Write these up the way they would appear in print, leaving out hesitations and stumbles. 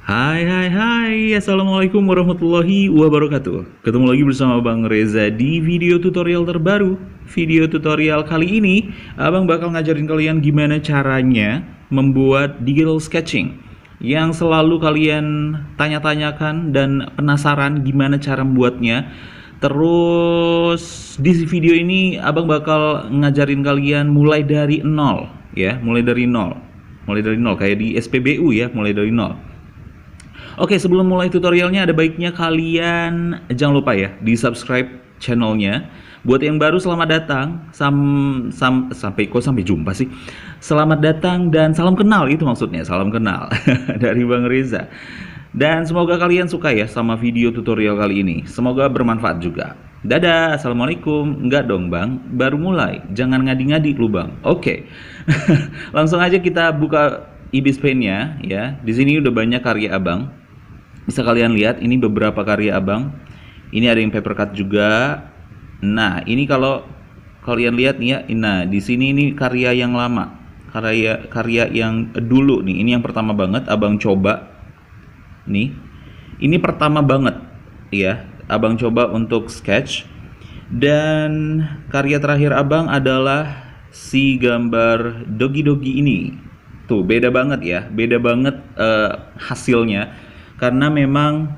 Hai, Assalamualaikum warahmatullahi wabarakatuh. Ketemu lagi bersama Bang Reza di video tutorial terbaru. Video tutorial kali ini, Abang bakal ngajarin kalian gimana caranya membuat digital sketching yang selalu kalian tanya-tanyakan dan penasaran gimana cara membuatnya. Terus di video ini Abang bakal ngajarin kalian mulai dari nol ya, mulai dari nol. Mulai dari nol kayak di SPBU ya, mulai dari nol. Oke, sebelum mulai tutorialnya ada baiknya kalian jangan lupa ya di subscribe channelnya. Buat yang baru selamat datang, sampai jumpa sih. Selamat datang dan salam kenal, itu maksudnya salam kenal dari Bang Reza. Dan semoga kalian suka ya sama video tutorial kali ini. Semoga bermanfaat juga. Dadah, assalamualaikum. Enggak dong bang, baru mulai. Jangan ngadi-ngadi lu bang. Oke, langsung aja kita buka Ibis Paint-nya ya. Di sini udah banyak karya abang. Bisa kalian lihat, ini beberapa karya abang. Ini ada yang paper cut juga. Nah, ini kalau kalian lihat nih ya, nah di sini ini karya yang lama, karya yang dulu nih. Ini yang pertama banget abang coba. Nih, ini pertama banget ya, abang coba untuk sketch. Dan karya terakhir abang adalah si gambar dogi-dogi ini. Tuh, beda banget ya, beda banget hasilnya. Karena memang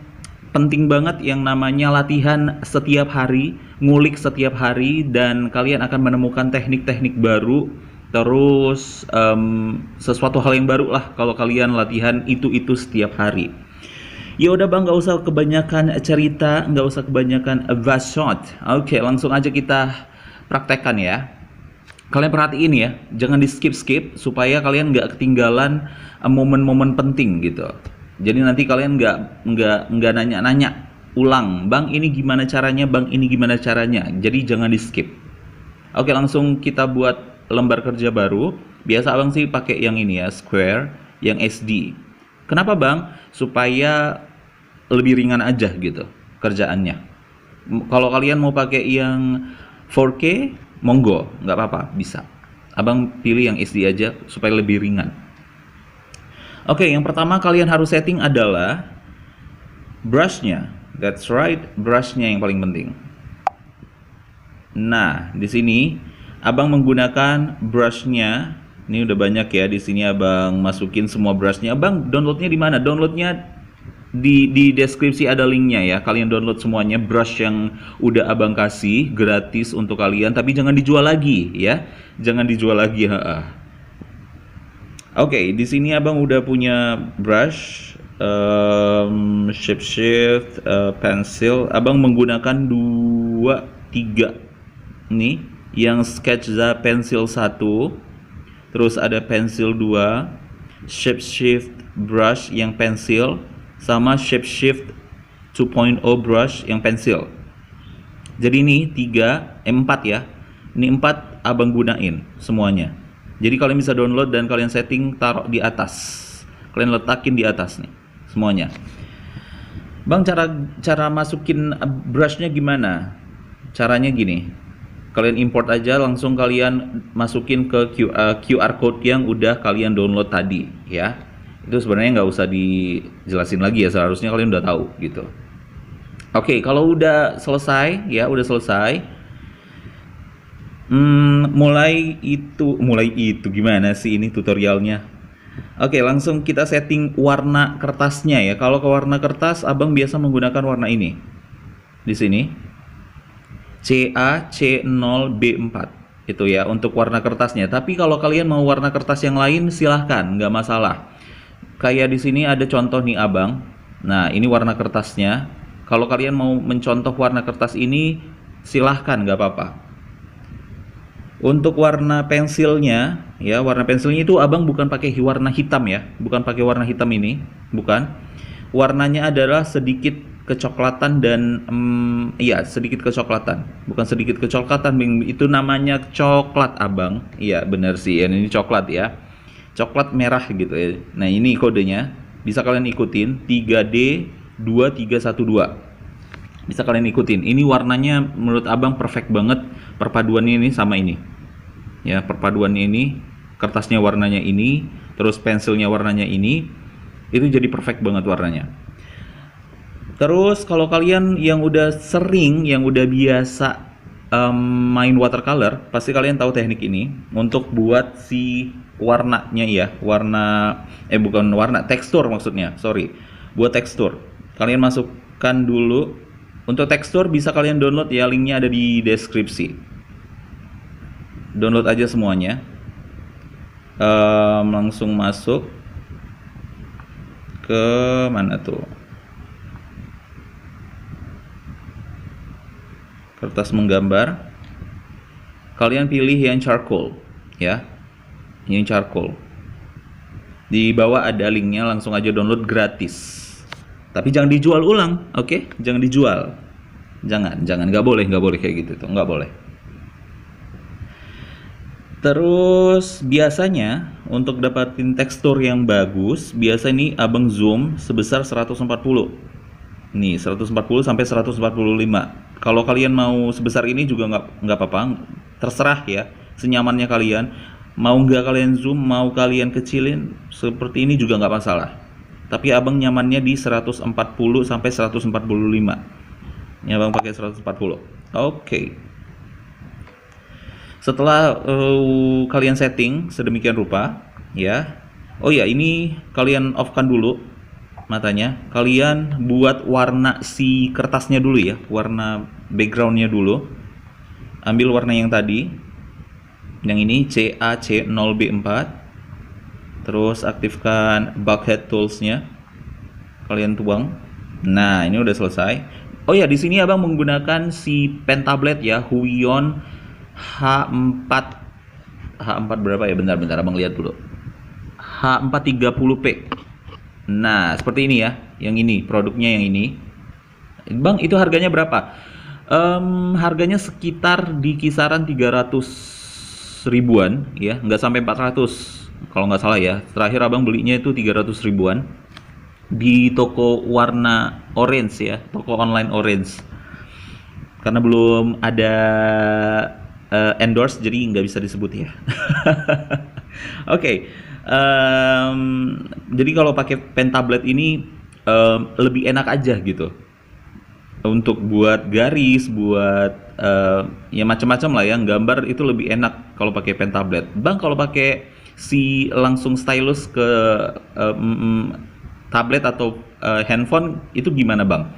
penting banget yang namanya latihan setiap hari, ngulik setiap hari, dan kalian akan menemukan teknik-teknik baru, terus sesuatu hal yang baru lah kalau kalian latihan itu setiap hari. Ya udah bang, nggak usah kebanyakan cerita, nggak usah kebanyakan bacot. Oke, langsung aja kita praktekkan ya. Kalian perhatiin ya, jangan di skip supaya kalian nggak ketinggalan momen-momen penting gitu. Jadi nanti kalian nggak nanya-nanya ulang, bang ini gimana caranya, bang ini gimana caranya. Jadi jangan di skip. Oke, langsung kita buat lembar kerja baru. Biasa abang sih pakai yang ini ya, square, yang SD. Kenapa bang? Supaya lebih ringan aja gitu kerjaannya. Kalau kalian mau pakai yang 4K, monggo, nggak apa-apa, bisa. Abang pilih yang SD aja supaya lebih ringan. Oke, yang pertama kalian harus setting adalah brushnya. That's right, brushnya yang paling penting. Nah, di sini abang menggunakan brushnya. Ini udah banyak ya, di sini abang masukin semua brushnya. Abang downloadnya di mana? Downloadnya di deskripsi ada linknya ya. Kalian download semuanya brush yang udah abang kasih gratis untuk kalian. Tapi jangan dijual lagi ya, jangan dijual lagi. Oke, di sini abang udah punya brush, shape shift, pensil. Abang menggunakan 2, 3 nih, yang sketch pensil 1, terus ada pensil 2, shape shift brush yang pensil, sama shape shift 2.0 brush yang pensil. Jadi ini 4 ya. Ini 4 abang gunain semuanya. Jadi kalian bisa download dan kalian setting, taruh di atas. Kalian letakin di atas nih semuanya. Bang, cara masukin brushnya gimana? Caranya gini. Kalian import aja, langsung kalian masukin ke QR code yang udah kalian download tadi ya. Itu sebenarnya nggak usah dijelasin lagi ya, seharusnya kalian udah tahu gitu. Oke, kalau udah selesai ya, udah selesai. Mulai itu gimana sih ini tutorialnya? Oke, langsung kita setting warna kertasnya ya. Kalau ke warna kertas, abang biasa menggunakan warna ini. Di sini CA-C0B4 itu ya untuk warna kertasnya. Tapi kalau kalian mau warna kertas yang lain silahkan, nggak masalah. Kayak di sini ada contoh nih abang. Nah, ini warna kertasnya. Kalau kalian mau mencontoh warna kertas ini silahkan, nggak apa-apa. Untuk warna pensilnya ya, warna pensilnya itu abang bukan pakai warna hitam ya, bukan pakai warna hitam ini, bukan. Warnanya adalah sedikit kecoklatan dan iya, sedikit kecoklatan, bukan sedikit kecoklatan, itu namanya coklat abang. Iya bener sih, ini coklat ya, coklat merah gitu ya. Nah ini kodenya, bisa kalian ikutin 3D2312, bisa kalian ikutin. Ini warnanya menurut abang perfect banget, perpaduannya ini sama ini ya, perpaduannya ini, kertasnya warnanya ini, terus pensilnya warnanya ini, Itu jadi perfect banget warnanya. Terus kalau kalian yang udah sering, yang udah biasa main watercolor, pasti kalian tahu teknik ini untuk buat si warnanya ya, bukan warna, tekstur maksudnya, sorry. Buat tekstur, kalian masukkan dulu. Untuk tekstur bisa kalian download ya, linknya ada di deskripsi. Download aja semuanya. Langsung masuk ke mana tuh? Kertas menggambar, kalian pilih yang charcoal ya, yang charcoal. Di bawah ada linknya, langsung aja download gratis. Tapi jangan dijual ulang, oke? Jangan dijual, jangan, nggak boleh kayak gitu tuh, nggak boleh. Terus biasanya untuk dapatin tekstur yang bagus, biasa ini abang zoom sebesar 140. Nih 140 sampai 145. Kalau kalian mau sebesar ini juga nggak apa-apa, terserah ya, senyamannya kalian. Mau nggak kalian zoom, mau kalian kecilin, seperti ini juga nggak masalah. Tapi abang nyamannya di 140 sampai 145. Ini abang pakai 140. Oke. Setelah kalian setting sedemikian rupa, ya. Oh ya, ini kalian off-kan dulu matanya. Kalian buat warna si kertasnya dulu ya, warna backgroundnya dulu. Ambil warna yang tadi, yang ini CA0B4. Terus aktifkan bucket toolsnya, kalian tuang. Nah, ini udah selesai. Oh ya, di sini abang menggunakan si pen tablet ya, Huion H4 berapa ya? Bentar abang lihat dulu. H430P. Nah, seperti ini ya. Yang ini, produknya yang ini. Bang, itu harganya berapa? Harganya sekitar di kisaran 300 ribuan ya, nggak sampai 400 kalau nggak salah ya. Terakhir abang belinya itu 300 ribuan di toko warna orange ya, toko online orange. Karena belum ada endorse, jadi nggak bisa disebut ya. Oke. Jadi kalau pakai pen tablet ini lebih enak aja gitu untuk buat garis, buat ya macam-macam lah ya, gambar itu lebih enak kalau pakai pen tablet. Bang, kalau pakai si langsung stylus ke tablet atau handphone itu gimana bang?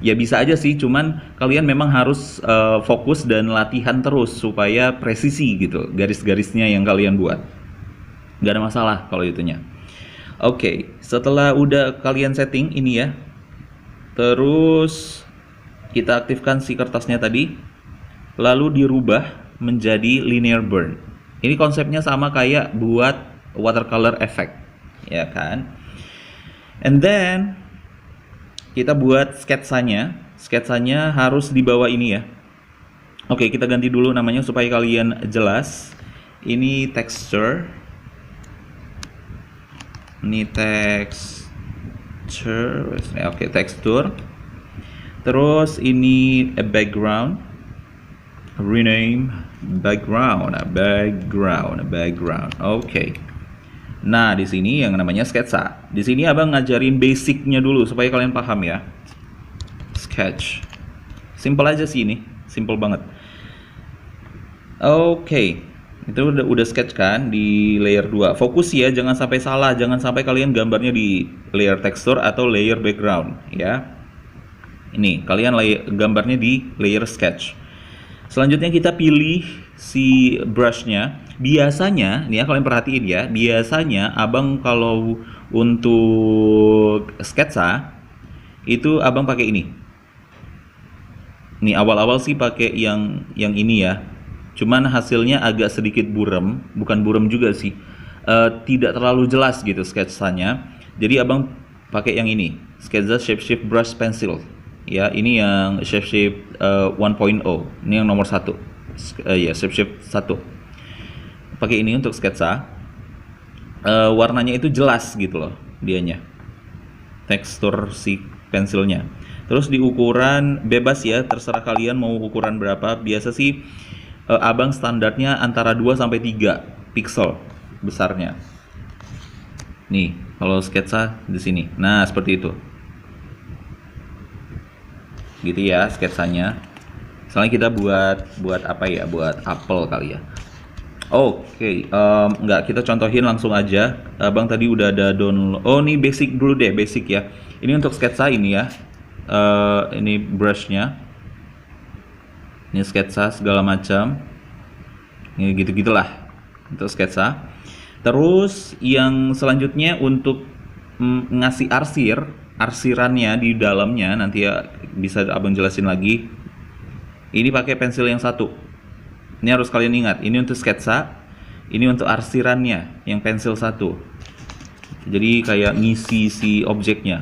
Ya bisa aja sih, cuman kalian memang harus fokus dan latihan terus supaya presisi gitu garis-garisnya yang kalian buat. Nggak ada masalah kalau itunya. Oke, setelah udah kalian setting ini ya, terus kita aktifkan si kertasnya tadi, lalu dirubah menjadi linear burn. Ini konsepnya sama kayak buat watercolor effect, ya kan? And then kita buat sketsanya. Sketsanya harus di bawah ini ya. Oke, kita ganti dulu namanya supaya kalian jelas. Ini texture. Ini texture. Oke, tekstur. Terus ini background. Rename background. Oke. Nah, di sini yang namanya sketsa. Di sini abang ngajarin basicnya dulu supaya kalian paham ya. Sketch. Simple aja sih ini, simple banget. Oke. Itu udah sketch kan di layer 2. Fokus ya, jangan sampai salah, jangan sampai kalian gambarnya di layer tekstur atau layer background ya. Ini, kalian gambarnya di layer sketch. Selanjutnya kita pilih si brushnya. Biasanya, nih ya kalian perhatiin ya, biasanya abang kalau untuk sketsa itu abang pakai ini. Nih awal-awal sih pakai yang ini ya. Cuman hasilnya agak sedikit buram, bukan buram juga sih. Tidak terlalu jelas gitu sketsanya. Jadi abang pakai yang ini, Sketsa Shape Shift Brush Pencil. Ya, ini yang Shape Shift 1.0. Ini yang nomor 1. Ya, Shape Shift 1. Pakai ini untuk sketsa. Warnanya itu jelas gitu loh dianya. Tekstur si pensilnya. Terus di ukuran bebas ya, terserah kalian mau ukuran berapa. Biasa sih abang standarnya antara 2 sampai 3 pixel besarnya. Nih, Kalau sketsa di sini. Nah, seperti itu. Gitu ya sketsanya. Misalnya kita buat apa ya? Buat apel kali ya. Oke, nggak, kita contohin langsung aja. Abang tadi udah ada download. Oh, ini basic dulu deh, basic ya. Ini untuk sketsa ini ya. Ini brushnya. Ini sketsa segala macam. Ini gitu-gitulah untuk sketsa. Terus yang selanjutnya untuk ngasih arsirannya di dalamnya, nanti ya bisa abang jelasin lagi. Ini pakai pensil yang satu. Ini harus kalian ingat, ini untuk sketsa, ini untuk arsirannya yang pensil satu. Jadi kayak ngisi si objeknya.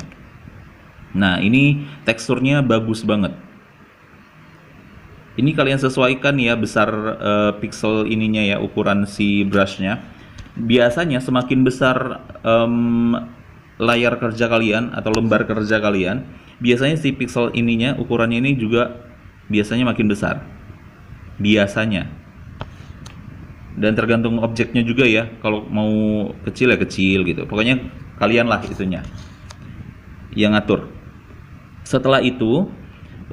Nah, ini teksturnya bagus banget. Ini kalian sesuaikan ya besar pixel ininya ya, ukuran si brushnya. Biasanya semakin besar layar kerja kalian atau lembar kerja kalian, biasanya si pixel ininya, ukurannya ini juga biasanya makin besar. Biasanya. Dan tergantung objeknya juga ya. Kalau mau kecil ya kecil gitu. Pokoknya kalian lah itunya yang ngatur. Setelah itu,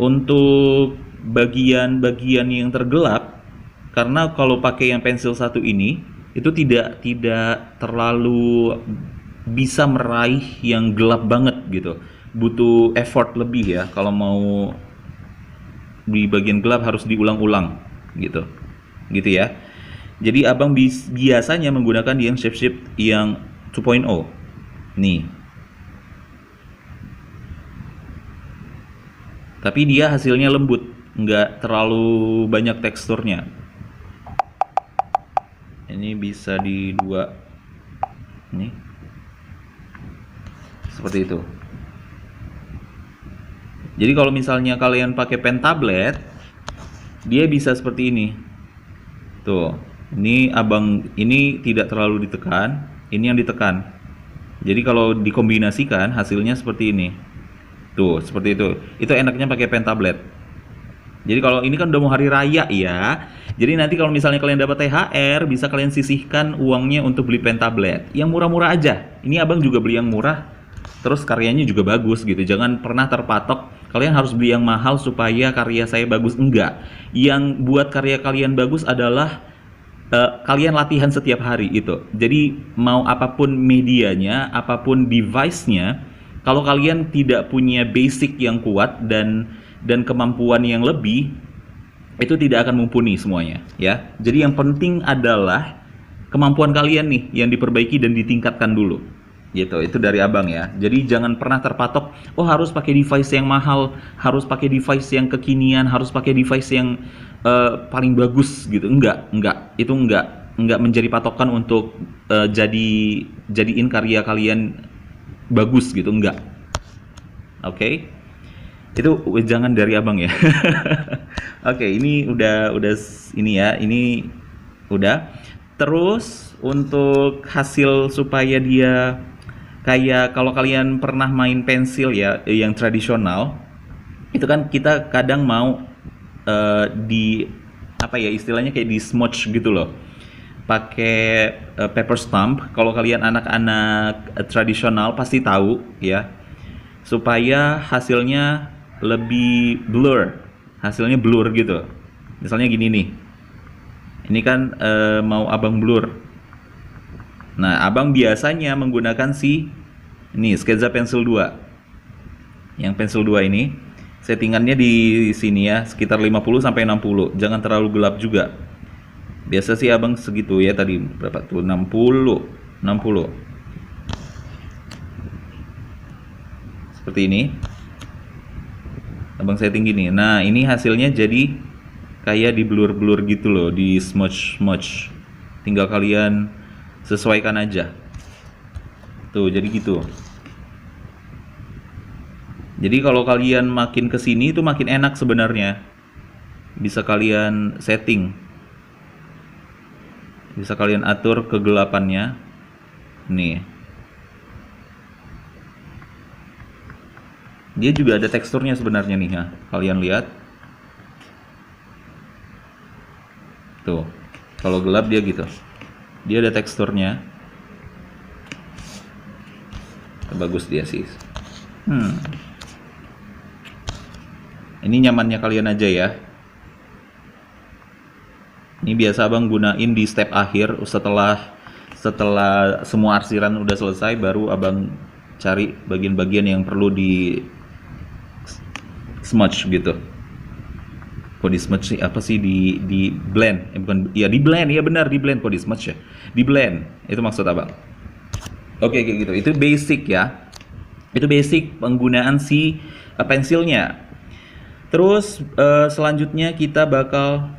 untuk bagian-bagian yang tergelap, karena kalau pakai yang pensil satu ini itu tidak terlalu bisa meraih yang gelap banget gitu, butuh effort lebih ya. Kalau mau di bagian gelap harus diulang-ulang gitu ya. Jadi abang biasanya menggunakan yang shape yang 2.0 nih. Tapi dia hasilnya lembut, nggak terlalu banyak teksturnya. Ini bisa di dua, nih, seperti itu. Jadi kalau misalnya kalian pakai pen tablet, dia bisa seperti ini. Tuh, ini abang, ini tidak terlalu ditekan, ini yang ditekan. Jadi kalau dikombinasikan hasilnya seperti ini. Tuh, seperti itu. Itu enaknya pakai pen tablet. Jadi kalau ini kan udah mau hari raya ya. Jadi nanti kalau misalnya kalian dapat THR, bisa kalian sisihkan uangnya untuk beli pen tablet. Yang murah-murah aja. Ini abang juga beli yang murah. Terus karyanya juga bagus gitu. Jangan pernah terpatok kalian harus beli yang mahal supaya karya saya bagus. Enggak. Yang buat karya kalian bagus adalah kalian latihan setiap hari itu. Jadi mau apapun medianya, apapun device-nya, kalau kalian tidak punya basic yang kuat dan kemampuan yang lebih, itu tidak akan mumpuni semuanya ya. Jadi yang penting adalah kemampuan kalian nih yang diperbaiki dan ditingkatkan dulu gitu. Itu dari abang ya. Jadi jangan pernah terpatok, oh harus pakai device yang mahal, harus pakai device yang kekinian, harus pakai device yang paling bagus gitu. Enggak, itu enggak menjadi patokan untuk jadiin karya kalian bagus gitu, enggak. Oke. Itu jangan dari abang ya. Oke, ini udah ini ya, ini udah. Terus untuk hasil supaya dia kayak, kalau kalian pernah main pensil ya yang tradisional, itu kan kita kadang mau di apa ya istilahnya, kayak di smudge gitu loh, pakai paper stamp. Kalau kalian anak-anak tradisional pasti tahu ya, supaya hasilnya lebih blur, hasilnya blur gitu. Misalnya gini nih, ini kan mau abang blur. Nah, abang biasanya menggunakan ini sketsa pensil 2. Yang pensil 2 ini settingannya di sini ya, sekitar 50 sampai 60. Jangan terlalu gelap juga. Biasa sih abang segitu ya, tadi berapa tuh, 60. Seperti ini. Abang setting gini. Nah, ini hasilnya jadi kayak di blur-blur gitu loh, di smudge. Tinggal kalian sesuaikan aja. Tuh, jadi gitu. Jadi kalau kalian makin kesini itu makin enak sebenarnya. Bisa kalian setting. Bisa kalian atur kegelapannya. Nih. Dia juga ada teksturnya sebenarnya nih ya. Kalian lihat. Tuh. Kalau gelap dia gitu. Dia ada teksturnya. Bagus dia sih. Ini nyamannya kalian aja ya. Ini biasa abang gunain di step akhir, setelah semua arsiran udah selesai, baru abang cari bagian-bagian yang perlu di smudge gitu. Kok di smudge sih, apa sih, di blend? Bukan, ya di blend, ya benar, di blend. Kok di smudge ya? Di blend, itu maksud abang. Oke, kayak gitu. Itu basic ya. Itu basic penggunaan si pensilnya. Terus selanjutnya kita bakal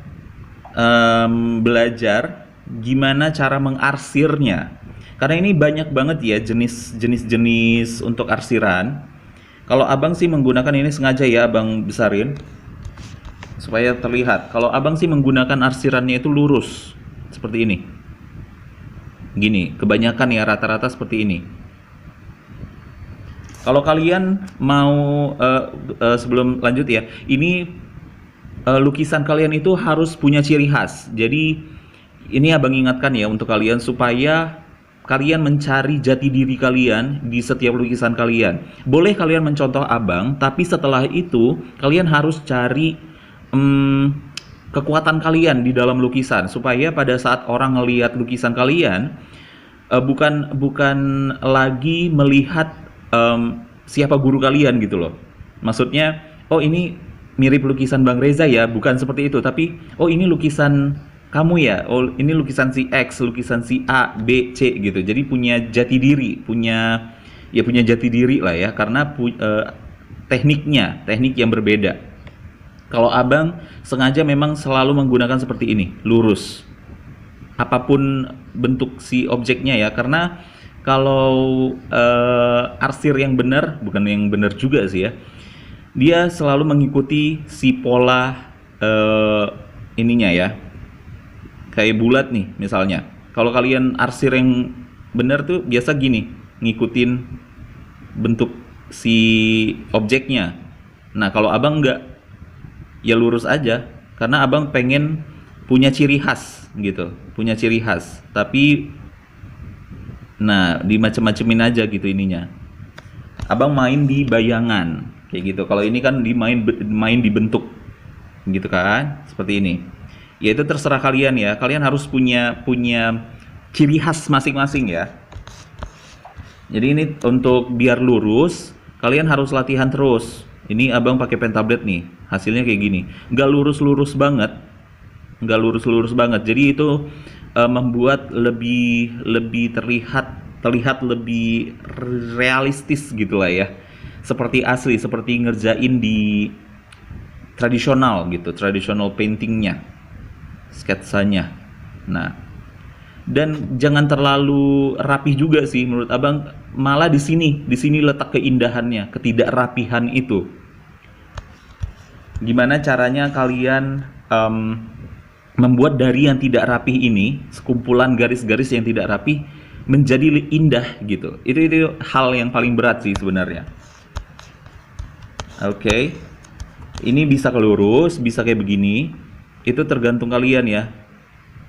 belajar gimana cara mengarsirnya. Karena ini banyak banget ya jenis untuk arsiran. Kalau abang sih menggunakan ini, sengaja ya abang besarin supaya terlihat. Kalau abang sih menggunakan arsirannya itu lurus seperti ini. Gini, kebanyakan ya rata-rata seperti ini. Kalau kalian mau sebelum lanjut ya, ini lukisan kalian itu harus punya ciri khas. Jadi ini abang ingatkan ya untuk kalian, supaya kalian mencari jati diri kalian di setiap lukisan kalian. Boleh kalian mencontoh abang, tapi setelah itu kalian harus cari kekuatan kalian di dalam lukisan, supaya pada saat orang ngelihat lukisan kalian bukan lagi melihat siapa guru kalian gitu loh. Maksudnya, oh ini mirip lukisan Bang Reza ya, bukan seperti itu, tapi oh ini lukisan kamu ya, oh ini lukisan si X, lukisan si A, B, C gitu. Jadi punya jati diri, punya jati diri lah ya, karena teknik yang berbeda. Kalau abang sengaja memang selalu menggunakan seperti ini, lurus. Apapun bentuk si objeknya ya, karena kalau arsir yang benar, bukan yang benar juga sih ya, dia selalu mengikuti si pola ininya ya, kayak bulat nih misalnya. Kalau kalian arsir yang benar tuh biasa gini, ngikutin bentuk si objeknya. Nah kalau abang enggak, ya lurus aja, karena abang pengen punya ciri khas gitu, punya ciri khas, tapi nah dimacem-macemin aja gitu ininya. Abang main di bayangan kayak gitu. Kalau ini kan main di bentuk gitu kan, seperti ini. Ya itu terserah kalian ya, kalian harus punya ciri khas masing-masing ya. Jadi ini untuk biar lurus, kalian harus latihan terus. Ini abang pakai pen tablet nih, hasilnya kayak gini. Nggak lurus-lurus banget, jadi itu membuat lebih terlihat lebih realistis gitulah ya, seperti asli, seperti ngerjain di tradisional gitu, traditional paintingnya, sketsanya. Nah, dan jangan terlalu rapih juga sih menurut abang, malah di sini letak keindahannya, ketidakrapihan itu. Gimana caranya kalian membuat dari yang tidak rapih ini, sekumpulan garis-garis yang tidak rapih, menjadi indah gitu. Itu hal yang paling berat sih sebenarnya. Oke. Ini bisa kelurus, bisa kayak begini. Itu tergantung kalian ya.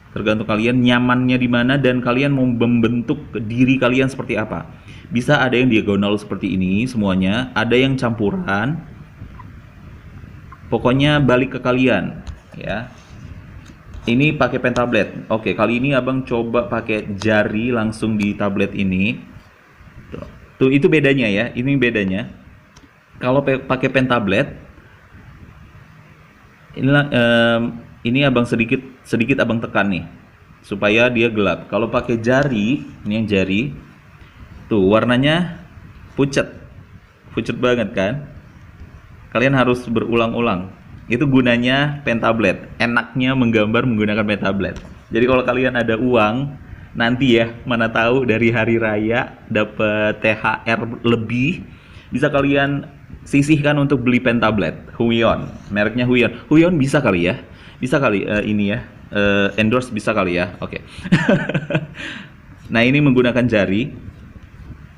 Tergantung kalian nyamannya di mana, dan kalian mau membentuk diri kalian seperti apa. Bisa ada yang diagonal seperti ini semuanya, ada yang campuran. Pokoknya balik ke kalian ya. Ini pakai pen tablet. Oke, kali ini abang coba pakai jari langsung di tablet ini. Tuh itu bedanya ya. Ini bedanya. Kalau pakai pen tablet, inilah ini abang sedikit abang tekan nih supaya dia gelap. Kalau pakai jari, ini yang jari, tuh warnanya pucat banget kan. Kalian harus berulang-ulang. Itu gunanya pen tablet. Enaknya menggambar menggunakan pen tablet. Jadi kalau kalian ada uang nanti ya, mana tahu dari hari raya dapat THR lebih, bisa kalian sisihkan untuk beli pen tablet Huion, mereknya Huion. Huion bisa kali ya, ini ya, endorse bisa kali ya. Oke. Nah ini menggunakan jari.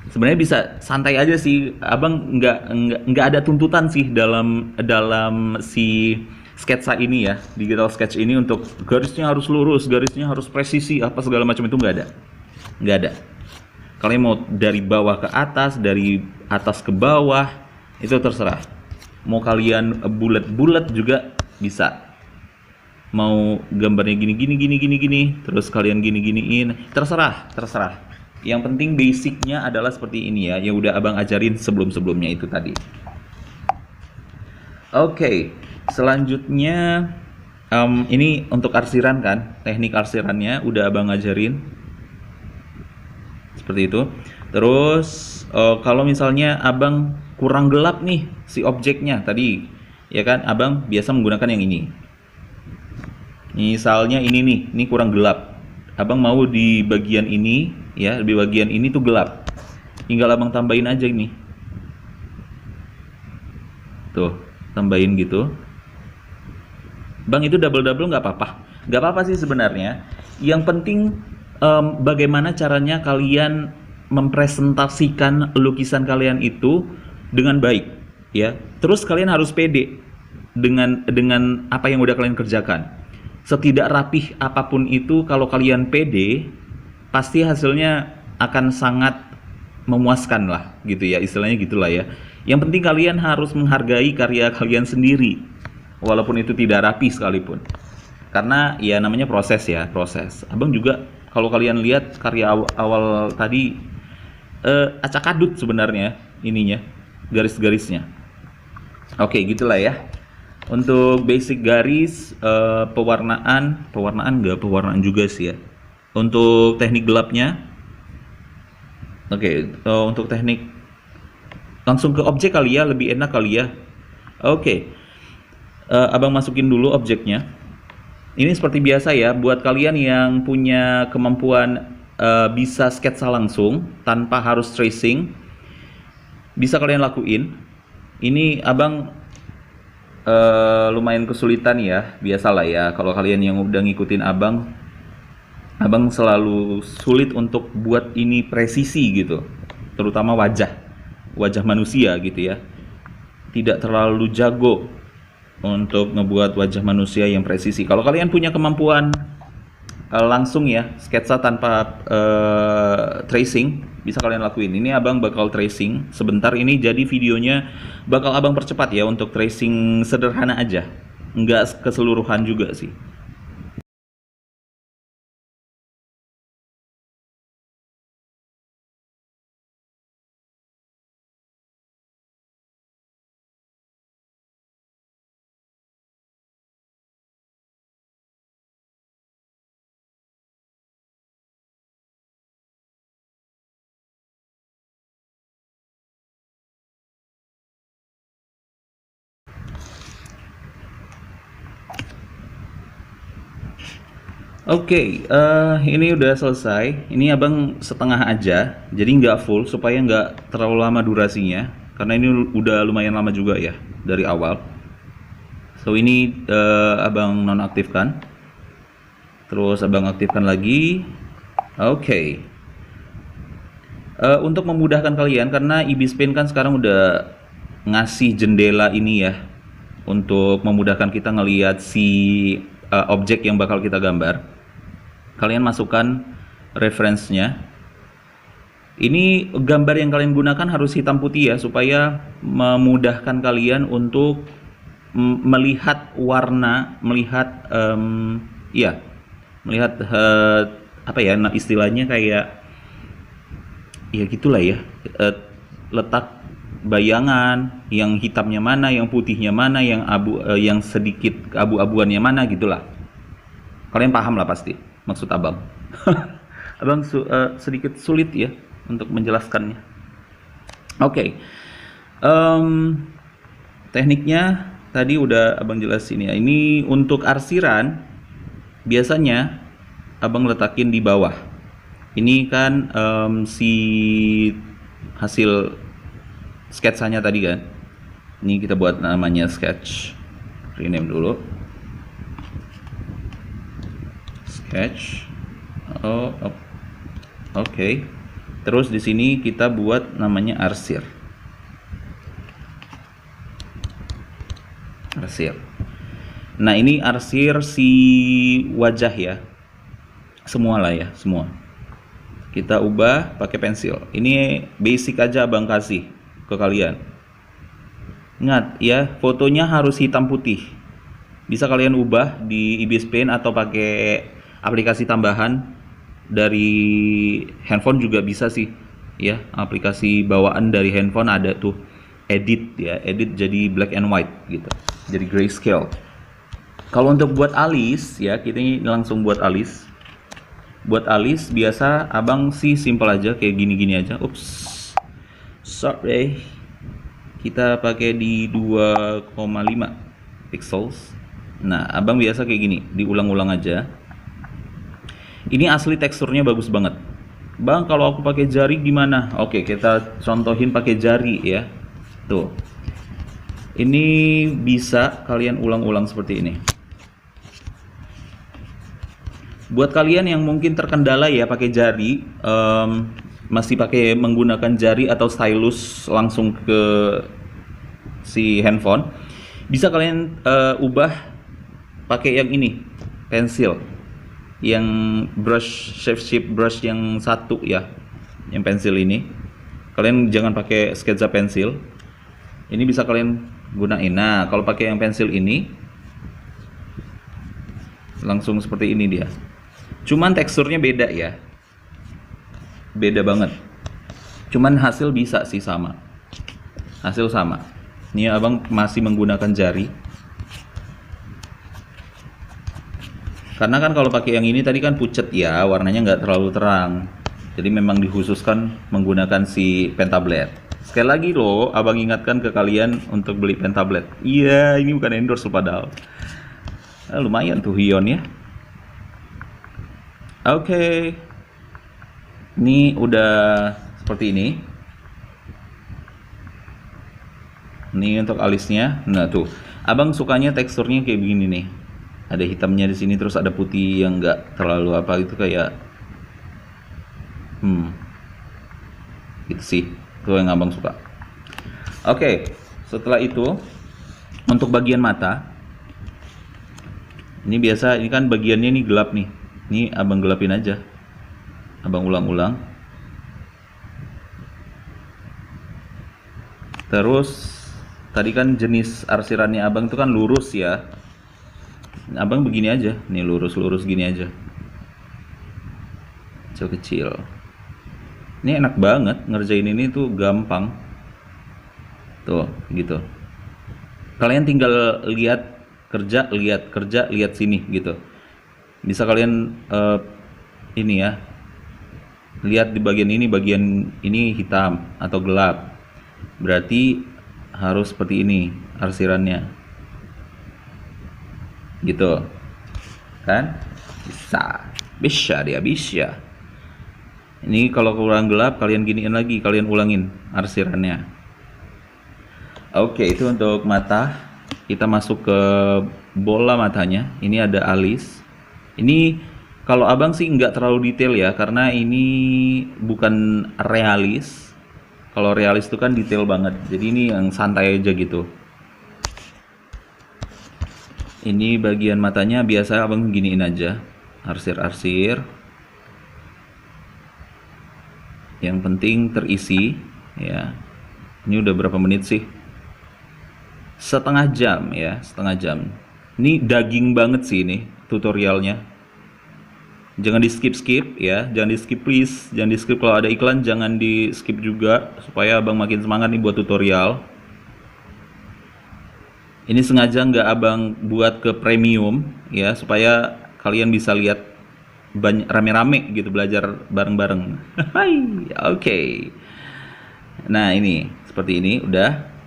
Sebenarnya bisa santai aja sih, abang nggak ada tuntutan sih dalam si sketsa ini ya, digital sketch ini, untuk garisnya harus lurus, garisnya harus presisi, apa segala macam itu nggak ada. Kalian mau dari bawah ke atas, dari atas ke bawah, itu terserah. Mau kalian bulat-bulat juga bisa. Mau gambarnya gini, terus kalian gini-giniin, terserah. Yang penting basicnya adalah seperti ini ya, yang udah abang ajarin sebelum-sebelumnya itu tadi. Oke, selanjutnya ini untuk arsiran kan, teknik arsirannya udah abang ajarin seperti itu. Terus kalau misalnya abang kurang gelap nih si objeknya tadi, ya kan, abang biasa menggunakan yang ini. Misalnya ini kurang gelap. Abang mau di bagian ini, ya, di bagian ini tuh gelap. Tinggal abang tambahin aja ini. Tuh, tambahin gitu. Bang, itu double-double nggak apa-apa. Nggak apa-apa sih sebenarnya. Yang penting bagaimana caranya kalian mempresentasikan lukisan kalian itu dengan baik, ya. Terus kalian harus pede dengan apa yang udah kalian kerjakan. Setidak rapih apapun itu, kalau kalian pede, pasti hasilnya akan sangat memuaskan lah, gitu ya, istilahnya gitulah ya. Yang penting kalian harus menghargai karya kalian sendiri, walaupun itu tidak rapi sekalipun. Karena ya namanya proses ya, proses. Abang juga kalau kalian lihat karya awal tadi, acak-adut sebenarnya ininya, garis-garisnya. Oke, gitulah ya. Untuk basic garis, pewarnaan juga sih ya. Untuk teknik gelapnya, oke, untuk teknik langsung ke objek kali ya, lebih enak kali ya. Oke, abang masukin dulu objeknya. Ini seperti biasa ya, buat kalian yang punya kemampuan bisa sketsa langsung tanpa harus tracing, bisa kalian lakuin. Ini abang lumayan kesulitan ya, biasalah ya. Kalau kalian yang udah ngikutin abang selalu sulit untuk buat ini presisi gitu, terutama wajah manusia gitu ya. Tidak terlalu jago untuk ngebuat wajah manusia yang presisi. Kalau kalian punya kemampuan langsung ya, sketsa tanpa tracing, bisa kalian lakuin. Ini abang bakal tracing sebentar, ini jadi videonya bakal abang percepat ya, untuk tracing sederhana aja, nggak keseluruhan juga sih. Oke, ini udah selesai. Ini abang setengah aja, jadi nggak full supaya nggak terlalu lama durasinya. Karena ini udah lumayan lama juga ya dari awal. So ini abang nonaktifkan, terus abang aktifkan lagi. Oke. Untuk memudahkan kalian, karena Ibis Paint kan sekarang udah ngasih jendela ini ya, untuk memudahkan kita ngelihat si objek yang bakal kita gambar. Kalian masukkan reference-nya. Ini gambar yang kalian gunakan harus hitam putih ya, supaya memudahkan kalian untuk melihat warna, melihat melihat apa ya istilahnya, kayak ya gitulah ya, letak bayangan yang hitamnya mana, yang putihnya mana, yang yang sedikit abu-abuannya mana, gitulah. Kalian paham lah pasti maksud abang. Abang sedikit sulit ya untuk menjelaskannya. Oke. Tekniknya tadi udah abang jelasin ya. Ini untuk arsiran biasanya abang letakin di bawah. Ini kan si hasil sketsanya tadi kan. Ini kita buat namanya sketch. Rename dulu. Sketch. Oke. Terus di sini kita buat namanya arsir. Nah, ini arsir si wajah ya. Semua lah ya, semua. Kita ubah pakai pensil. Ini basic aja abang kasih ke kalian. Ingat ya, fotonya harus hitam putih. Bisa kalian ubah di IBIS Paint atau pakai aplikasi tambahan dari handphone juga bisa sih. Ya, aplikasi bawaan dari handphone ada tuh, edit ya, edit jadi black and white gitu. Jadi grayscale. Kalau untuk buat alis ya, kita ini langsung buat alis. Buat alis biasa abang sih simple aja kayak gini-gini aja. Ups, sorry, kita pakai di 2,5 pixels. Nah abang biasa kayak gini, diulang-ulang aja. Ini asli teksturnya bagus banget. Bang, kalau aku pakai jari gimana? Oke, kita contohin pakai jari ya. Tuh, ini bisa kalian ulang-ulang seperti ini. Buat kalian yang mungkin terkendala ya pakai jari, masih pakai menggunakan jari atau stylus langsung ke si handphone, bisa kalian ubah pakai yang ini, pensil, yang brush shape brush yang satu ya, yang pensil ini. Kalian jangan pakai sketsa pensil, ini bisa kalian gunain. Nah kalau pakai yang pensil ini, langsung seperti ini dia. Cuman teksturnya beda ya, beda banget. Cuman hasil bisa sih sama, hasil sama. Ini abang masih menggunakan jari, karena kan kalau pakai yang ini tadi kan pucet ya, warnanya nggak terlalu terang. Jadi memang dikhususkan menggunakan si Pentablade. Sekali lagi loh, abang ingatkan ke kalian untuk beli Pentablade. Iya, ini bukan endorse padahal. Lumayan tuh Hion ya. Oke, ini udah seperti ini. Ini untuk alisnya. Nah tuh, abang sukanya teksturnya kayak begini nih. Ada hitamnya di sini, terus ada putih yang nggak terlalu apa itu kayak, gitu sih. Itu yang abang suka. Oke, setelah itu untuk bagian mata, ini biasa, ini kan bagiannya ini gelap nih. Ini abang gelapin aja, abang ulang-ulang. Terus tadi kan jenis arsirannya abang itu kan lurus ya, abang begini aja nih, lurus-lurus gini aja, kecil-kecil. Ini enak banget ngerjain ini tuh, gampang tuh gitu. Kalian tinggal lihat kerja, lihat sini gitu. Bisa kalian ini ya, lihat di bagian ini hitam atau gelap, berarti harus seperti ini arsirannya gitu kan. Bisa dia bisa. Ini kalau kurang gelap kalian giniin lagi, kalian ulangin arsirannya. Oke, itu untuk mata. Kita masuk ke bola matanya. Ini ada alis. Ini kalau abang sih nggak terlalu detail ya, karena ini bukan realis. Kalau realis itu kan detail banget, jadi ini yang santai aja gitu. Ini bagian matanya biasa abang giniin aja, arsir-arsir. Yang penting terisi ya. Ini udah berapa menit sih? Setengah jam ya, setengah jam. Ini daging banget sih ini tutorialnya. Jangan di skip ya, jangan di skip please, jangan di skip. Kalau ada iklan jangan di skip juga, supaya abang makin semangat nih buat tutorial. Ini sengaja nggak abang buat ke premium ya, supaya kalian bisa lihat rame-rame gitu, belajar bareng-bareng. Oke. Nah ini seperti ini udah.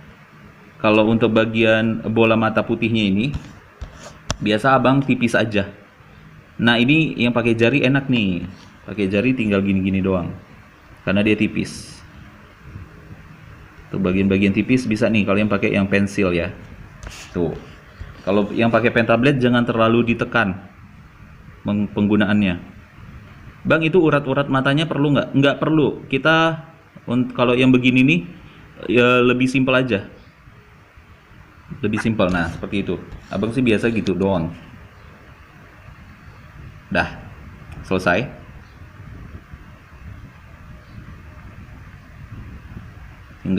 Kalau untuk bagian bola mata putihnya ini, biasa abang tipis aja. Nah ini yang pakai jari enak nih, pakai jari tinggal gini-gini doang, karena dia tipis. Tuh bagian-bagian tipis bisa nih kalian pakai yang pensil ya. Tuh, kalau yang pakai Pentablade jangan terlalu ditekan penggunaannya. Bang, itu urat-urat matanya perlu nggak? Nggak perlu. Kita kalau yang begini nih ya lebih simpel aja, lebih simpel. Nah seperti itu, abang sih biasa gitu doang. Dah selesai.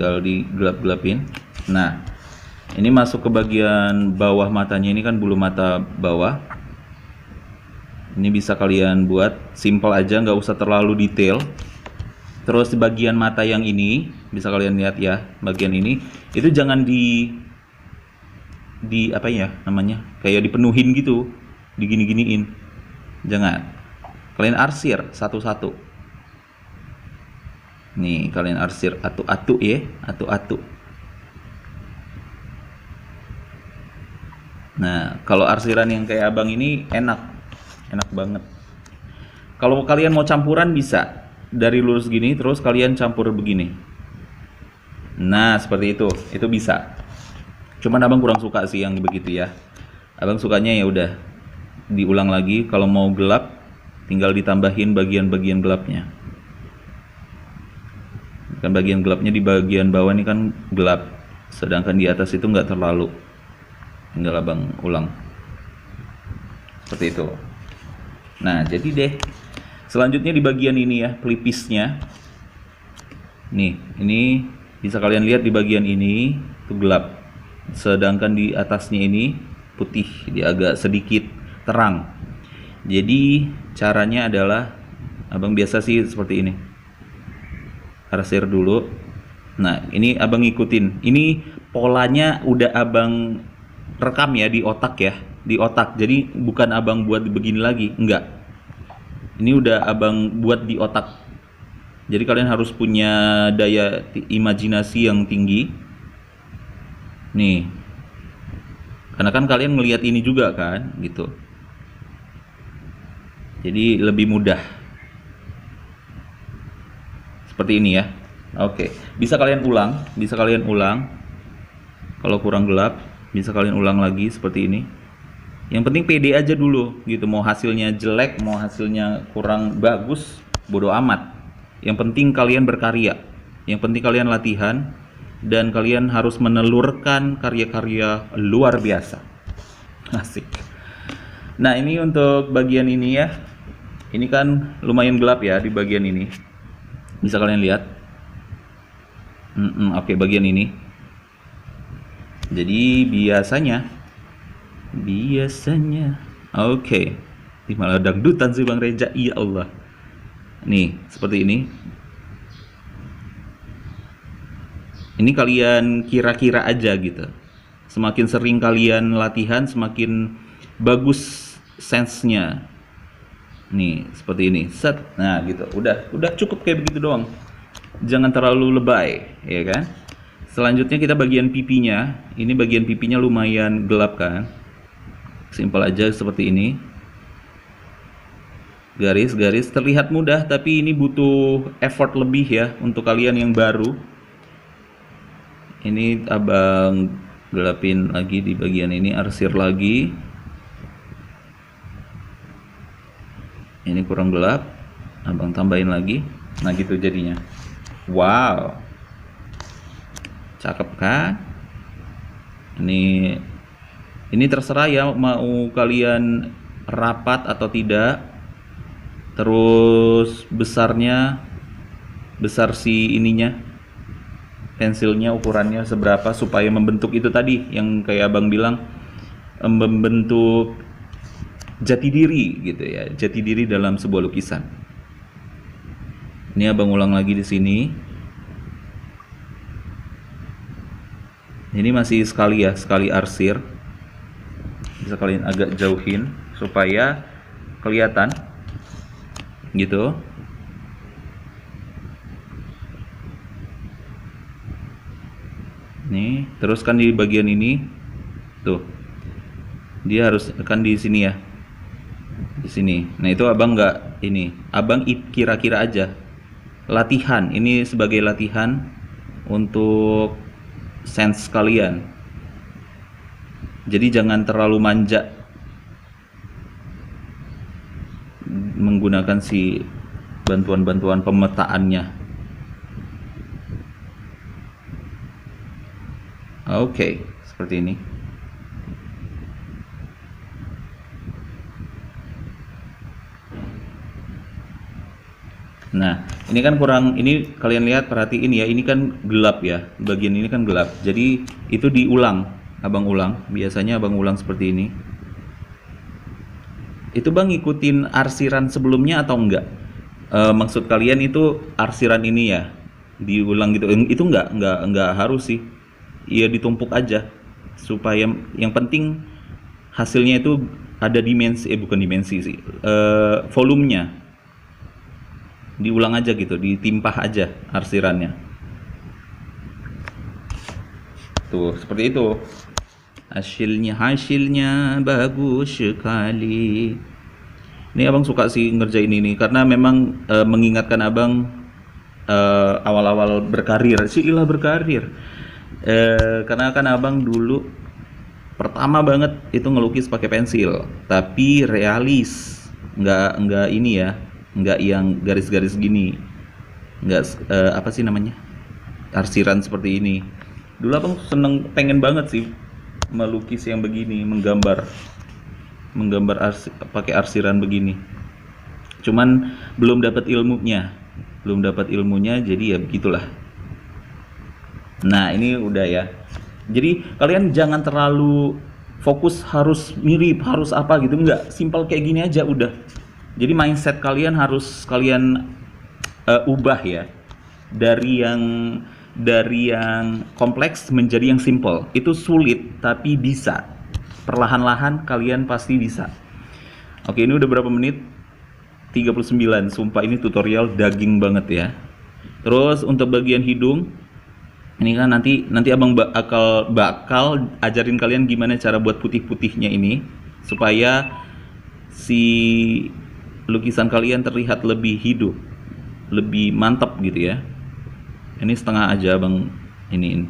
tinggal digelap-gelapin. Nah, ini masuk ke bagian bawah matanya, ini kan bulu mata bawah. Ini bisa kalian buat simple aja, nggak usah terlalu detail. Terus di bagian mata yang ini bisa kalian lihat ya, bagian ini itu jangan di apa ya namanya, kayak dipenuhin gitu, digini-giniin. Jangan. Kalian arsir satu-satu. Nih, kalian arsir atu-atu ya, atu-atu. Nah, kalau arsiran yang kayak abang ini enak banget. Kalau kalian mau campuran bisa dari lurus gini, terus kalian campur begini. Nah, seperti itu bisa. Cuman abang kurang suka sih yang begitu ya. Abang sukanya ya udah diulang lagi. Kalau mau gelap, tinggal ditambahin bagian-bagian gelapnya. Kan bagian gelapnya di bagian bawah ini kan gelap, sedangkan di atas itu nggak terlalu. Tinggal abang ulang seperti itu. Nah, jadi deh selanjutnya di bagian ini ya, pelipisnya. Nih, ini bisa kalian lihat di bagian ini itu gelap, sedangkan di atasnya ini putih, dia agak sedikit terang. Jadi caranya adalah abang biasa sih seperti ini, arsir dulu. Nah, ini abang ikutin, ini polanya udah abang rekam ya di otak ya, di otak. Jadi bukan abang buat begini lagi, enggak. Ini udah abang buat di otak. Jadi kalian harus punya daya imajinasi yang tinggi. Nih. Karena kan kalian ngelihat ini juga kan, gitu. Jadi lebih mudah. Seperti ini ya. Oke, bisa kalian ulang. Kalau kurang gelap, bisa kalian ulang lagi seperti ini. Yang penting pede aja dulu gitu, mau hasilnya jelek, mau hasilnya kurang bagus, bodo amat. Yang penting kalian berkarya, yang penting kalian latihan, dan kalian harus menelurkan karya-karya luar biasa. Asik. Nah, ini untuk bagian ini ya, ini kan lumayan gelap ya di bagian ini, bisa kalian lihat. Oke, bagian ini. Jadi biasanya oke. Ini malah dangdutan sih Bang Reja, iya Allah. Nih, seperti ini. Ini kalian kira-kira aja gitu. Semakin sering kalian latihan, semakin bagus sense-nya. Nih, seperti ini. Set. Nah, gitu. Udah cukup kayak begitu doang. Jangan terlalu lebay, ya kan? Selanjutnya kita bagian pipinya. Ini bagian pipinya lumayan gelap kan? Simpel aja seperti ini. Garis-garis terlihat mudah, tapi ini butuh effort lebih ya untuk kalian yang baru. Ini abang gelapin lagi di bagian ini, arsir lagi. Ini kurang gelap, abang tambahin lagi. Nah, gitu jadinya. Wow, cakep kan? Ini terserah ya, mau kalian rapat atau tidak. Terus besar si ininya, pensilnya ukurannya seberapa supaya membentuk itu tadi yang kayak abang bilang, membentuk jati diri gitu ya, jati diri dalam sebuah lukisan. Ini abang ulang lagi di sini. Ini masih sekali arsir. Bisa kalian agak jauhin supaya kelihatan gitu. Nih, terus kan di bagian ini tuh, dia harus kan di sini ya, di sini. Nah, itu abang nggak ini, abang kira-kira aja, latihan. Ini sebagai latihan untuk sense kalian. Jadi jangan terlalu manja menggunakan si bantuan-bantuan pemetaannya. Oke, seperti ini. Nah, ini kan kurang, ini kalian lihat, perhatiin ya, ini kan gelap ya, bagian ini kan gelap. Jadi itu diulang, abang ulang. Biasanya abang ulang seperti ini. Itu bang ngikutin arsiran sebelumnya atau enggak? Maksud kalian itu arsiran ini ya, diulang gitu? Itu enggak harus sih. Iya ditumpuk aja, supaya yang penting hasilnya itu ada dimensi, bukan dimensi sih, volumenya diulang aja gitu, ditimpah aja arsirannya. Tuh, seperti itu. Hasilnya bagus sekali. Ini abang suka sih ngerjain ini karena memang mengingatkan abang awal-awal berkarir, Ilah berkarir. Karena kan abang dulu pertama banget itu ngelukis pakai pensil, tapi realis, nggak ini ya, nggak yang garis-garis gini, nggak apa sih namanya, arsiran seperti ini. Dulu abang pengen banget sih melukis yang begini, menggambar pakai arsiran begini. Cuman belum dapat ilmunya, jadi ya begitulah. Nah ini udah ya. Jadi kalian jangan terlalu fokus harus mirip, harus apa gitu, enggak. Simpel kayak gini aja udah. Jadi mindset kalian harus kalian ubah ya, dari yang kompleks menjadi yang simple. Itu sulit tapi bisa. Perlahan-lahan kalian pasti bisa. Oke, ini udah berapa menit? 39. Sumpah ini tutorial daging banget ya. Terus untuk bagian hidung, ini kan nanti abang bakal ajarin kalian gimana cara buat putih-putihnya ini supaya si lukisan kalian terlihat lebih hidup, lebih mantap gitu ya. Ini setengah aja bang, ini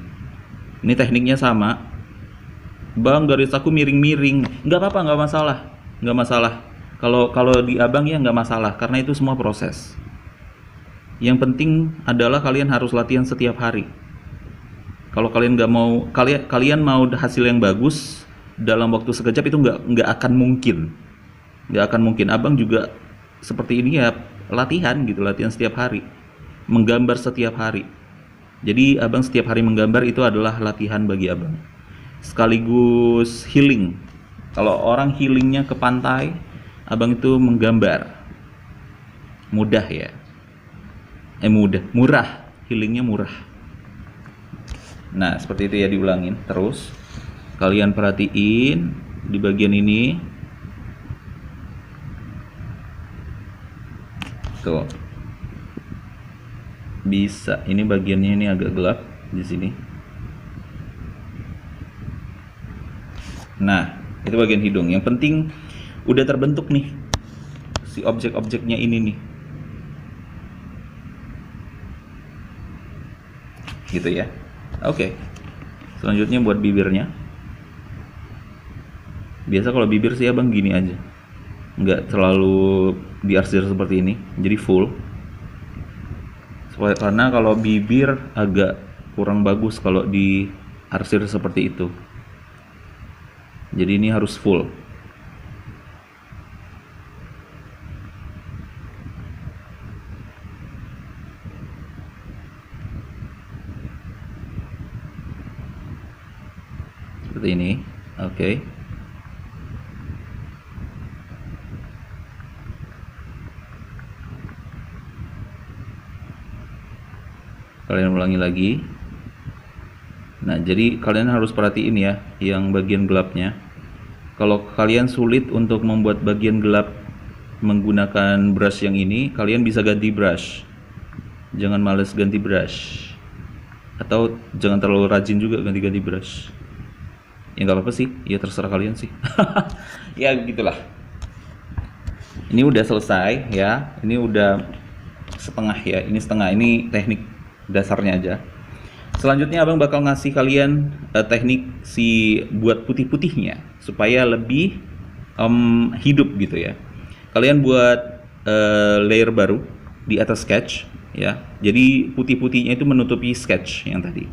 tekniknya sama bang. Garis aku miring-miring, nggak apa-apa, nggak masalah. Kalau di abang ya nggak masalah, karena itu semua proses. Yang penting adalah kalian harus latihan setiap hari. Kalau kalian kalian mau hasil yang bagus dalam waktu sekejap, itu nggak akan mungkin. Abang juga seperti ini ya, latihan setiap hari, menggambar setiap hari. Jadi abang setiap hari menggambar itu adalah latihan bagi abang, sekaligus healing. Kalau orang healingnya ke pantai, abang itu menggambar. Mudah ya, murah, healingnya murah. Nah seperti itu ya, diulangin terus. Kalian perhatiin di bagian ini tuh, bisa. Ini bagiannya ini agak gelap di sini. Nah itu bagian hidung. Yang penting udah terbentuk nih si objek-objeknya ini nih, gitu ya. Oke. Selanjutnya buat bibirnya. Biasa kalau bibir sih abang gini aja, nggak terlalu diarsir seperti ini, jadi full. Karena kalau bibir agak kurang bagus kalau diarsir seperti itu. Jadi ini harus full. Seperti ini. Oke. Kalian ulangi lagi. Nah jadi kalian harus perhatiin ya yang bagian gelapnya. Kalau kalian sulit untuk membuat bagian gelap menggunakan brush yang ini, kalian bisa ganti brush. Jangan males ganti brush, atau jangan terlalu rajin juga ganti-ganti brush. Ya nggak apa-apa sih, ya terserah kalian sih. Ya gitulah. Ini udah selesai ya, ini udah setengah ya, ini setengah. Ini teknik dasarnya aja. Selanjutnya abang bakal ngasih kalian teknik si buat putih-putihnya supaya lebih hidup gitu ya. Kalian buat layer baru di atas sketch ya. Jadi putih-putihnya itu menutupi sketch yang tadi.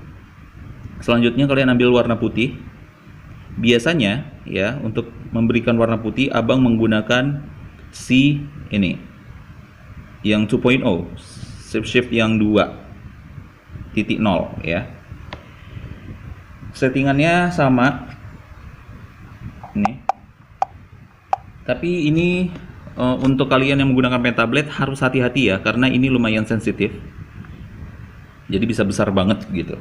Selanjutnya kalian ambil warna putih. Biasanya ya, untuk memberikan warna putih abang menggunakan si ini, yang 2.0, shift yang 2.0 ya. Settingannya sama nih, tapi ini untuk kalian yang menggunakan pen tablet harus hati-hati ya, karena ini lumayan sensitif, jadi bisa besar banget gitu.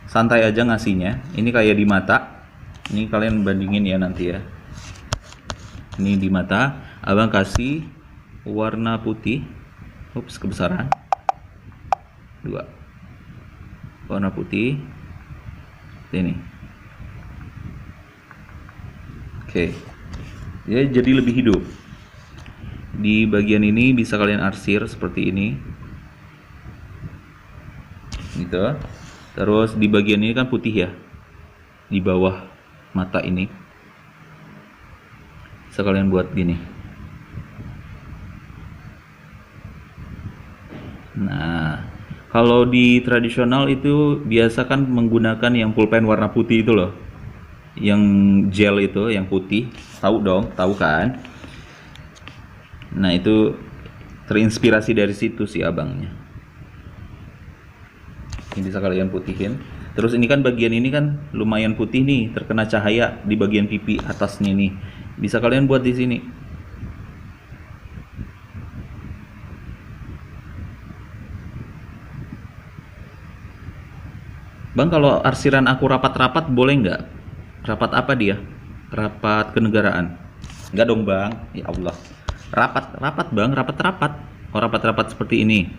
Santai aja ngasihnya. Ini kayak di mata, ini kalian bandingin ya nanti ya. Ini di mata abang kasih warna putih, ups kebesaran, 2 warna putih ini. Oke, ya jadi lebih hidup. Di bagian ini bisa kalian arsir seperti ini gitu. Terus di bagian ini kan putih ya, di bawah mata ini bisa kalian buat gini. Nah, kalau di tradisional itu biasa kan menggunakan yang pulpen warna putih itu loh, yang gel itu, yang putih. Tahu dong, tahu kan? Nah, itu terinspirasi dari situ sih abangnya. Ini bisa kalian putihin. Terus ini kan bagian ini kan lumayan putih nih, terkena cahaya di bagian pipi atasnya nih. Bisa kalian buat di sini. Bang, kalau arsiran aku rapat-rapat boleh nggak? Rapat apa dia? Rapat kenegaraan? Nggak dong bang, ya Allah. Rapat bang, rapat-rapat. Oh, rapat-rapat seperti ini.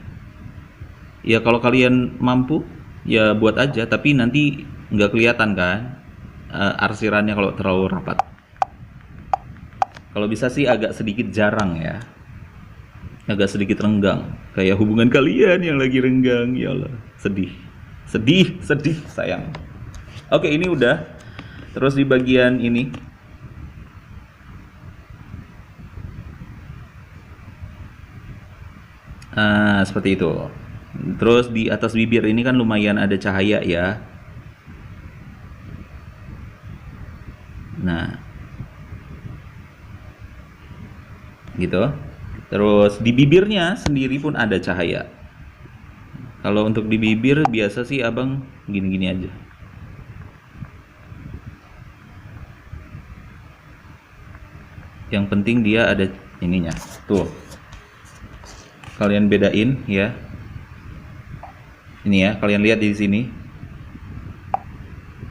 Ya kalau kalian mampu, ya buat aja. Tapi nanti nggak kelihatan kan arsirannya kalau terlalu rapat. Kalau bisa sih agak sedikit jarang ya. Agak sedikit renggang. Kayak hubungan kalian yang lagi renggang, ya Allah. Sedih, sayang. Oke, ini udah. Terus di bagian ini, seperti itu. Terus di atas bibir ini kan lumayan ada cahaya ya. Nah, gitu. Terus di bibirnya sendiri pun ada cahaya. Kalau untuk di bibir biasa sih abang gini-gini aja. Yang penting dia ada ininya. Tuh. Kalian bedain ya. Ini ya, kalian lihat di sini.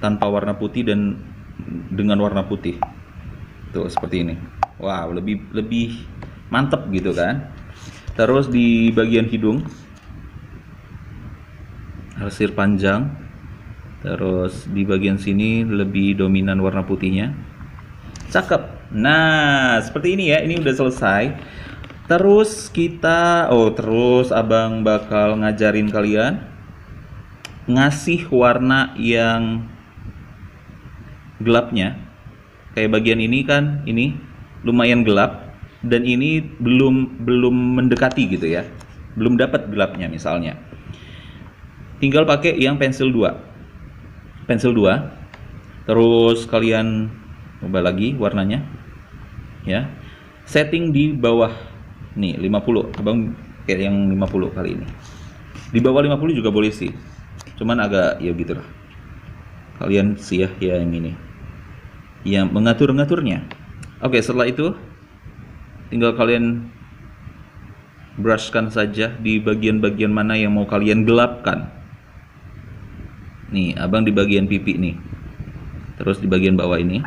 Tanpa warna putih dan dengan warna putih. Tuh seperti ini. Wow, lebih mantep gitu kan. Terus di bagian hidung, arsir panjang. Terus di bagian sini lebih dominan warna putihnya. Cakep. Nah, seperti ini ya. Ini udah selesai. Terus terus abang bakal ngajarin kalian ngasih warna yang gelapnya. Kayak bagian ini kan, ini lumayan gelap dan ini belum mendekati gitu ya. Belum dapat gelapnya misalnya. Tinggal pakai yang pensil 2. Pensil 2. Terus kalian ubah lagi warnanya. Ya. Setting di bawah nih 50. Abang kayak yang 50 kali ini. Di bawah 50 juga boleh sih. Cuman agak ya gitulah. Kalian sih ya yang ini. Yang mengatur-ngaturnya. Oke, setelah itu tinggal kalian brushkan saja di bagian-bagian mana yang mau kalian gelapkan. Nih, abang di bagian pipi nih. Terus di bagian bawah ini.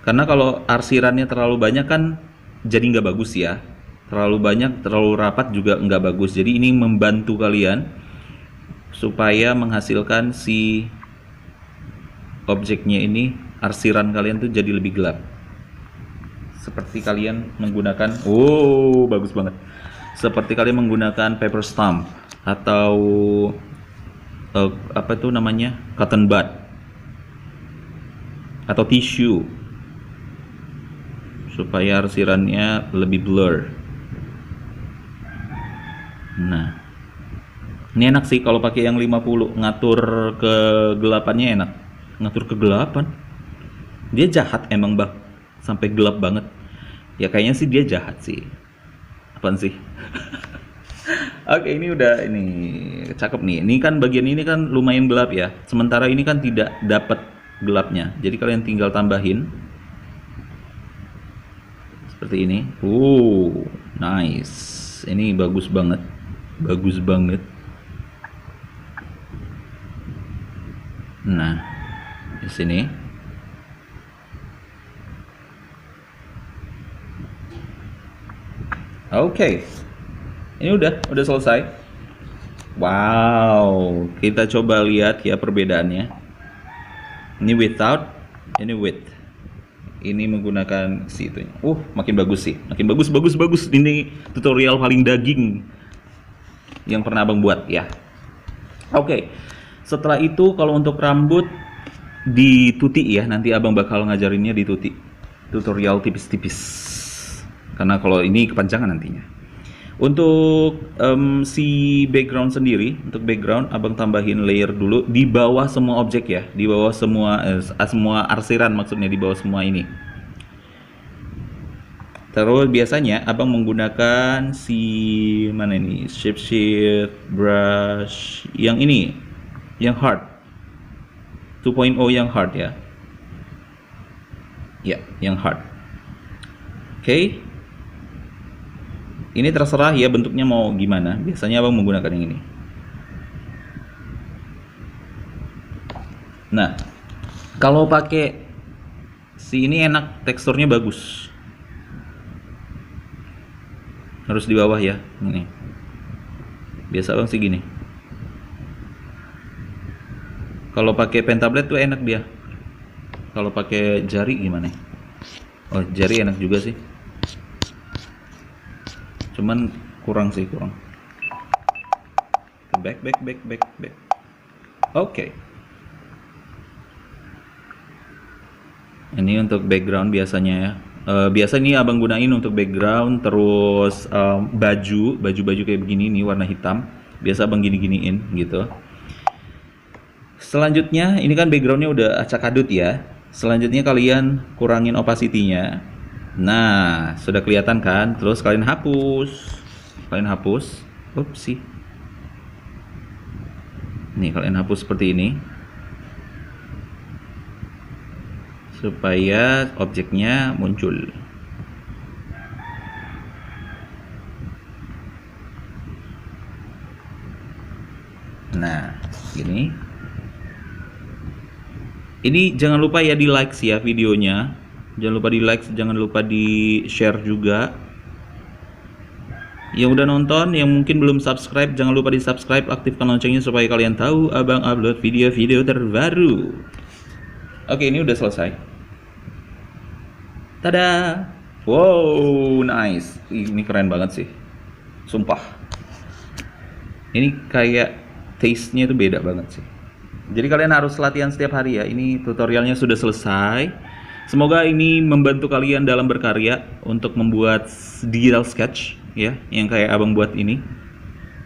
Karena kalau arsirannya terlalu banyak kan jadi nggak bagus ya. Terlalu banyak, terlalu rapat juga nggak bagus. Jadi ini membantu kalian supaya menghasilkan si objeknya ini, arsiran kalian tuh jadi lebih gelap. Seperti kalian menggunakan, bagus banget. Seperti kalian menggunakan paper stamp atau apa itu namanya, cotton bud atau tisu, supaya arsirannya lebih blur. Nah, ini enak sih kalau pakai yang 50, ngatur kegelapannya enak. Ngatur kegelapan. Dia jahat emang bang, sampai gelap banget. Ya kayaknya sih dia jahat sih. Apaan sih? Oke, ini udah ini cakep nih. Ini kan bagian ini kan lumayan gelap ya. Sementara ini kan tidak dapat gelapnya. Jadi kalian tinggal tambahin seperti ini. Nice. Ini bagus banget. Bagus banget. Nah, di sini. Oke. Ini udah selesai. Wow, kita coba lihat ya perbedaannya. Ini without, ini with. Ini menggunakan si itu. Makin bagus sih. Makin bagus. Ini tutorial paling daging yang pernah Abang buat ya. Oke. Setelah itu kalau untuk rambut dituti ya, nanti Abang bakal ngajarinnya dituti. Tutorial tipis-tipis. Karena kalau ini kepanjangan nantinya. Untuk si background sendiri, untuk background Abang tambahin layer dulu di bawah semua objek ya, di bawah semua arsiran, maksudnya di bawah semua ini. Terus biasanya Abang menggunakan si mana ini, shape shift brush yang ini, yang hard 2.0 yang hard ya. Ya, yang hard. Oke. Ini terserah ya bentuknya mau gimana. Biasanya Abang menggunakan yang ini. Nah, kalau pakai si ini enak, teksturnya bagus. Harus di bawah ya, ini. Biasa Abang sih gini. Kalau pakai pen tablet tuh enak dia. Kalau pakai jari gimana? Oh, jari enak juga sih. Cuman kurang. Back. Oke. Ini untuk background biasanya ya. Biasa ini Abang gunain untuk background, terus baju kayak begini nih warna hitam. Biasa Abang gini-giniin gitu. Selanjutnya ini kan backgroundnya udah acak adut ya. Selanjutnya kalian kurangin opacity-nya. Nah, sudah kelihatan kan? Terus kalian hapus. Upsi. Nih, kalian hapus seperti ini. Supaya objeknya muncul. Nah, gini. Ini jangan lupa ya di like ya videonya. Jangan lupa di like, jangan lupa di share juga. Yang udah nonton, yang mungkin belum subscribe, jangan lupa di subscribe, aktifkan loncengnya supaya kalian tahu Abang upload video-video terbaru. Oke, ini udah selesai. Tada! Wow, nice. Ini keren banget sih. Sumpah. Ini kayak taste-nya itu beda banget sih. Jadi kalian harus latihan setiap hari ya. Ini tutorialnya sudah selesai. Semoga ini membantu kalian dalam berkarya untuk membuat digital sketch ya, yang kayak Abang buat ini.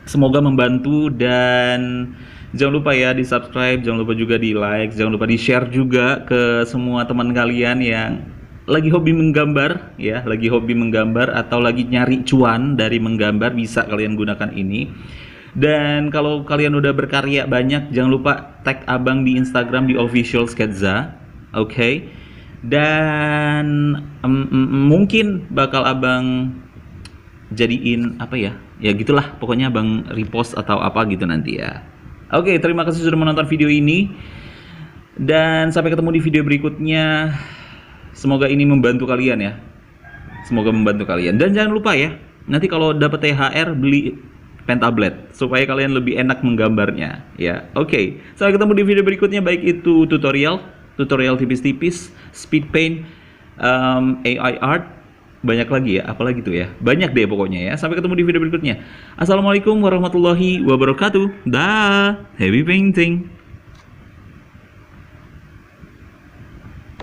Semoga membantu dan jangan lupa ya di subscribe, jangan lupa juga di like, jangan lupa di share juga ke semua teman kalian yang lagi hobi menggambar ya, lagi hobi menggambar atau lagi nyari cuan dari menggambar, bisa kalian gunakan ini. Dan kalau kalian udah berkarya banyak, jangan lupa tag Abang di Instagram di official sketsa, oke? Dan mungkin bakal Abang jadiin apa ya? Ya gitulah, pokoknya Abang repost atau apa gitu nanti ya. Oke, terima kasih sudah menonton video ini. Dan sampai ketemu di video berikutnya. Semoga ini membantu kalian ya. Semoga membantu kalian. Dan jangan lupa ya, nanti kalau dapat THR beli pen tablet supaya kalian lebih enak menggambarnya ya. Oke, sampai ketemu di video berikutnya, baik itu tutorial tipis-tipis, speed paint, AI art, banyak lagi ya, apalagi tuh ya, banyak deh pokoknya ya. Sampai ketemu di video berikutnya. Assalamualaikum warahmatullahi wabarakatuh. Dah, happy painting.